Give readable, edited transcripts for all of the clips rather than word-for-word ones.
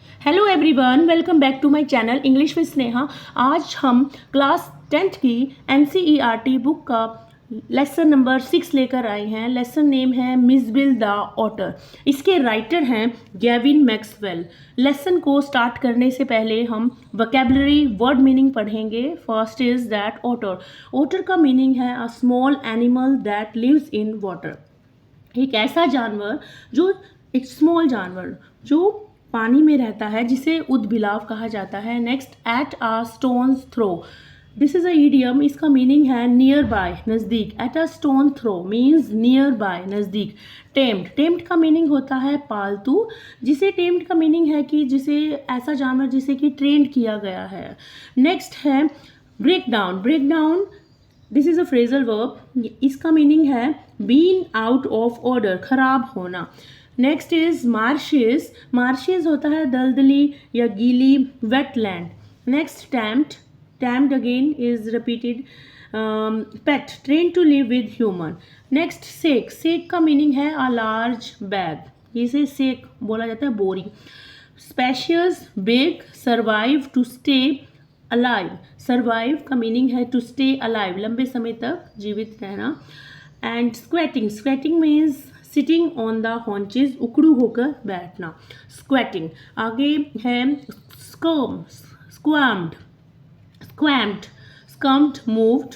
Hello everyone, welcome back to my channel English with Sneha. आज हम class 10th की NCERT book का lesson number 6 लेकर आए हैं। लेसन नेम है मिज़बिल द ऑटर। इसके राइटर हैं गैविन मैक्सवेल। लेसन को स्टार्ट करने से पहले हम वोकैबुलरी वर्ड मीनिंग पढ़ेंगे। First is that otter. Otter का मीनिंग है a small animal that lives in water. एक ऐसा जानवर जो एक स्मॉल जानवर जो पानी में रहता है, जिसे उदबिलाव कहा जाता है। Next, at a stone's throw. This is a idiom. इसका मीनिंग है नियर बाय, नज़दीक। At a stone throw means nearby, नज़दीक। टेम्ड, टेम्ड का मीनिंग होता है पालतू। जिसे टेम्ड का मीनिंग है कि जिसे ऐसा जानवर जिसे कि ट्रेंड किया गया है। नेक्स्ट है break down. Break down, this is a phrasal verb. इसका मीनिंग है बीन आउट ऑफ ऑर्डर, खराब होना। Next is Martius. मार्शियस होता है दलदली या गीली, wetland. Next tamped. Tamped again is repeated. Pet, train to live with human. Next sack. Sack का मीनिंग है अ लार्ज बैग। इसे सेक बोला जाता है, बोरी। Spacious, big. Survive, to stay alive. Survive का मीनिंग है टू स्टे अलाइव, लंबे समय तक जीवित रहना। And squatting. Squatting means sitting on the haunches, उकड़ू होकर बैठना, स्क्वेटिंग। आगे है squirm, squirmed, squirmed, squirmed, moved.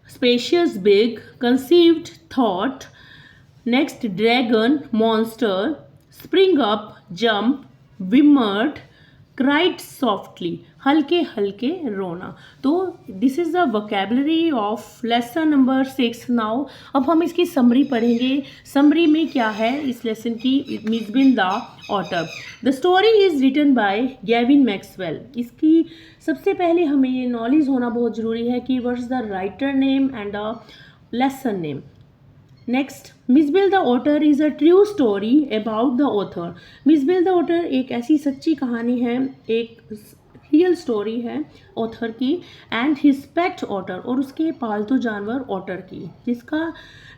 Spacious, big. Conceived, thought. Next, dragon, monster. Spring up, jump. Whimpered, cried softly, हल्के हल्के रोना। तो this is the vocabulary of lesson number 6। Now अब हम इसकी समरी पढ़ेंगे। समरी में क्या है इस लेसन की? Mijbil the otter. The story is written by Gavin Maxwell. इसकी सबसे पहले हमें ये नॉलेज होना बहुत ज़रूरी है कि what is the writer name and the lesson name. Next, Mijbil the otter is a true story about the author. Mijbil the otter एक ऐसी सच्ची कहानी है, एक रियल स्टोरी है ऑथर की। एंड हिज पेट ऑटर, और उसके पालतू जानवर ऑटर की, जिसका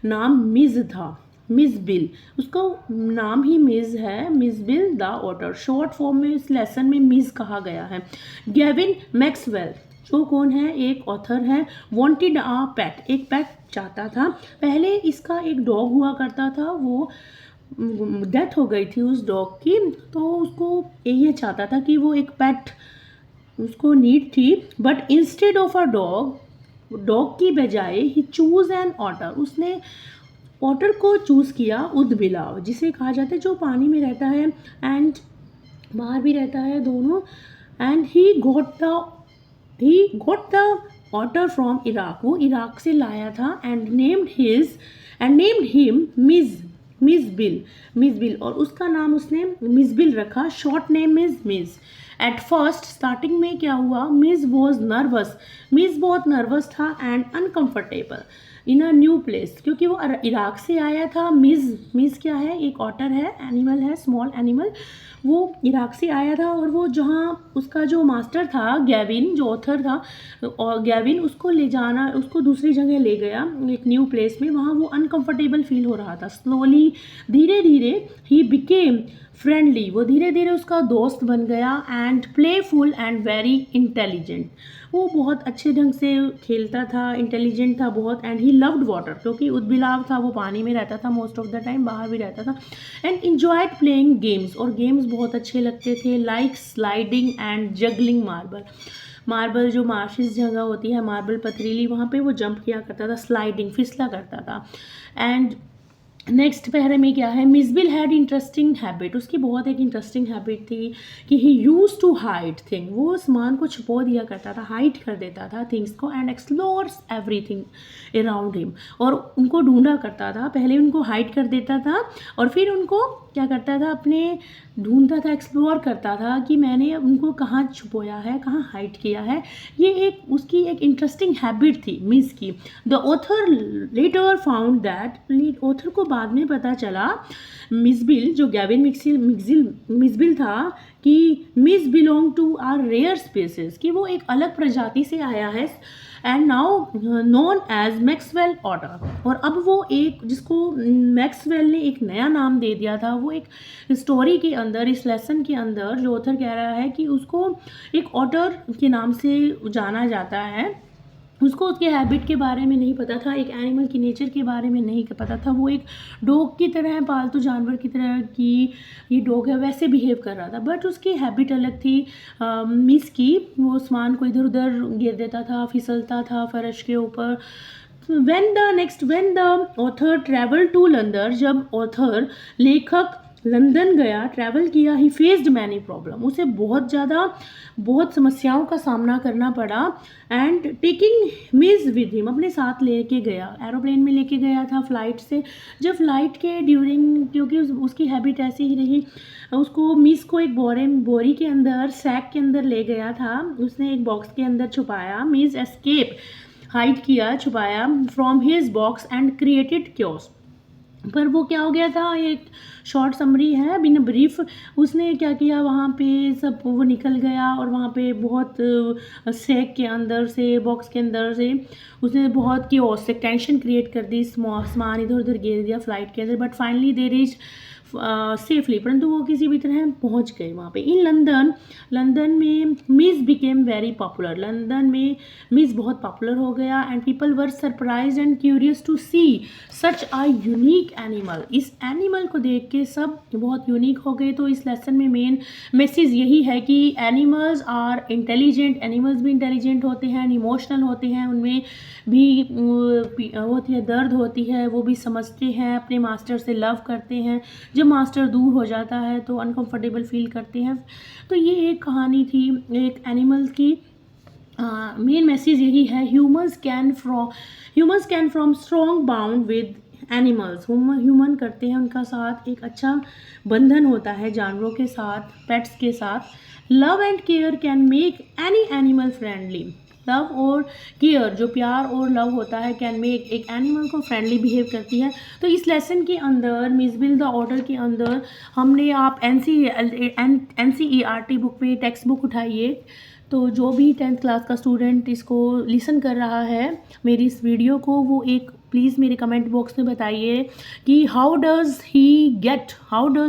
नाम मिज़ था, मिज़बिल। उसका नाम ही मिज़ है, Mijbil the otter. Short form में इस लेसन में मिज़ कहा गया है। गैविन मैक्सवेल जो कौन है? एक ऑथर है। वांटेड अ पेट, एक पेट चाहता था। पहले इसका एक डॉग हुआ करता था, वो डेथ हो गई थी उस डॉग की, तो उसको ये चाहता था कि वो एक पेट उसको नीड थी। But instead of a dog, dog की बजाय ही चूज एन ऑटर। उसने ऑटर को चूज़ किया, उदबिलाव, जिसे कहा जाता है जो पानी में रहता है एंड बाहर भी रहता है, दोनों। And he got the otter from Iraq. वो इराक से लाया था। And named him Mijbil, Mijbil. और उसका नाम उसने मिज़बिल रखा। Short name is Mij. At first, starting में क्या हुआ? मिज़ वॉज नर्वस। मिज़ बहुत नर्वस था and uncomfortable in a new place, क्योंकि वो इराक से आया था। मिज़ क्या है? एक ऑटर है, एनिमल है, स्मॉल एनिमल। वो इराक से आया था और वो जहाँ उसका जो मास्टर था गैविन, जो ऑथर था, और गैविन उसको ले जाना, उसको दूसरी जगह ले गया, एक न्यू प्लेस में। वहाँ वो अनकंफर्टेबल फील हो रहा था। स्लोली, धीरे धीरे, ही बिकेम फ्रेंडली, वो धीरे धीरे उसका दोस्त बन गया। And playful and very intelligent, वो बहुत अच्छे ढंग से खेलता था, इंटेलिजेंट था बहुत। एंड ही लव्ड वाटर, क्योंकि उदबिलाव था, वो पानी में रहता था मोस्ट ऑफ द टाइम, बाहर भी रहता था। एंड इंजॉयड प्लेइंग गेम्स, और गेम्स बहुत अच्छे लगते थे, like sliding and juggling marble. Marble जो मार्शिस जगह होती है, मार्बल पथरीली, वहाँ पे वो जंप किया करता था, स्लाइडिंग, फिसला करता था। एंड नेक्स्ट पैरे में क्या है? मिज़बिल हैड इंटरेस्टिंग हैबिट। उसकी बहुत एक इंटरेस्टिंग हैबिट थी कि ही यूज टू हाइड थिंग। वो सामान को छुपो दिया करता था, हाइड कर देता था थिंग्स को। And explores everything around him, और उनको ढूंढा करता था। पहले उनको हाइड कर देता था और फिर उनको क्या करता था? अपने ढूंढता था, एक्सप्लोर करता था कि मैंने उनको कहाँ छुपाया है, कहाँ हाइड किया है। ये एक उसकी एक इंटरेस्टिंग हैबिट थी मिस की। The author later found that, author को बाद में पता चला मिसबिल, जो गैविन मिसबिल था, कि Mij belong to a rare species, कि वो एक अलग प्रजाति से आया है, and now known as Maxwell otter. और अब वो एक, जिसको मैक्सवेल ने एक नया नाम दे दिया था, वो एक स्टोरी के अंदर, इस लेसन के अंदर जो ऑथर कह रहा है कि उसको एक ऑटर के नाम से जाना जाता है। उसको उसके हैबिट के बारे में नहीं पता था, एक एनिमल की नेचर के बारे में नहीं पता था। वो एक डॉग की तरह है, पालतू जानवर की तरह कि ये डॉग है वैसे बिहेव कर रहा था, बट उसकी हैबिट अलग थी मिस की। वो सामान को इधर उधर गिर देता था, फिसलता था फर्श के ऊपर। when the author traveled to London, जब ऑथर लेखक लंदन गया, ट्रैवल किया, ही फेस्ड मैनी प्रॉब्लम, उसे बहुत समस्याओं का सामना करना पड़ा। And taking miss with him, अपने साथ लेके गया, एरोप्लेन में लेके गया था, फ्लाइट से। जब फ्लाइट के ड्यूरिंग, क्योंकि उसकी हैबिट ऐसी ही रही, उसको मिस को एक बोरी के अंदर, सैक के अंदर ले गया था, उसने एक बॉक्स के अंदर छुपाया। मिस एस्केप, हाइड किया, छुपाया from his box and created chaos. पर वो क्या हो गया था, एक शॉर्ट समरी है, बिन ब्रीफ। उसने क्या किया, वहाँ पे सब वो निकल गया और वहाँ पे बहुत सैक के अंदर से, बॉक्स के अंदर से उसने बहुत क्योस से टेंशन क्रिएट कर दी, सामान इधर उधर गिर दिया फ्लाइट के अंदर। But finally they reach safely, परंतु वो किसी भी तरह पहुंच गए वहाँ पे। इन लंदन में Mij became very popular, London में मिस बहुत पॉपुलर हो गया। And people were surprise and curious to see such a unique animal, इस एनिमल को देख के सब बहुत यूनिक हो गए। तो इस लेसन में मेन मैसेज यही है कि एनिमल्स आर इंटेलिजेंट, एनिमल्स भी इंटेलिजेंट होते हैं, इमोशनल होते हैं, उनमें भी होती है, दर्द होती है, वो भी समझते हैं, अपने मास्टर से लव करते हैं। जब मास्टर दूर हो जाता है तो अनकंफर्टेबल फील करते हैं। तो ये एक कहानी थी एक एनिमल की। मेन मैसेज यही है, humans can from strong bound with animals, human करते हैं उनका साथ एक अच्छा बंधन होता है जानवरों के साथ, पेट्स के साथ। Love and care can make any animal friendly, love और केयर, जो प्यार और लव होता है, कैन मेक एक एनिमल को फ्रेंडली बिहेव करती है। तो इस लेसन के अंदर, मिसबिल द ऑटर के अंदर, हमने, आप NCERT बुक पे टेक्स्ट बुक उठाइए, तो जो भी 10th क्लास का स्टूडेंट इसको लिसन कर रहा है मेरी इस वीडियो को, वो एक प्लीज़ मेरे कमेंट बॉक्स में बताइए कि how does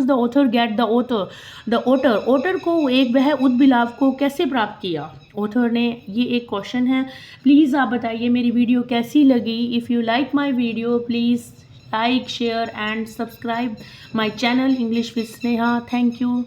the author get the otter को, एक वह उद्बिलाव को कैसे प्राप्त किया ऑथर ने, ये एक क्वेश्चन है। प्लीज़ आप बताइए मेरी वीडियो कैसी लगी। If you like my video, please like, share and subscribe my channel English with Sneha. Thank you.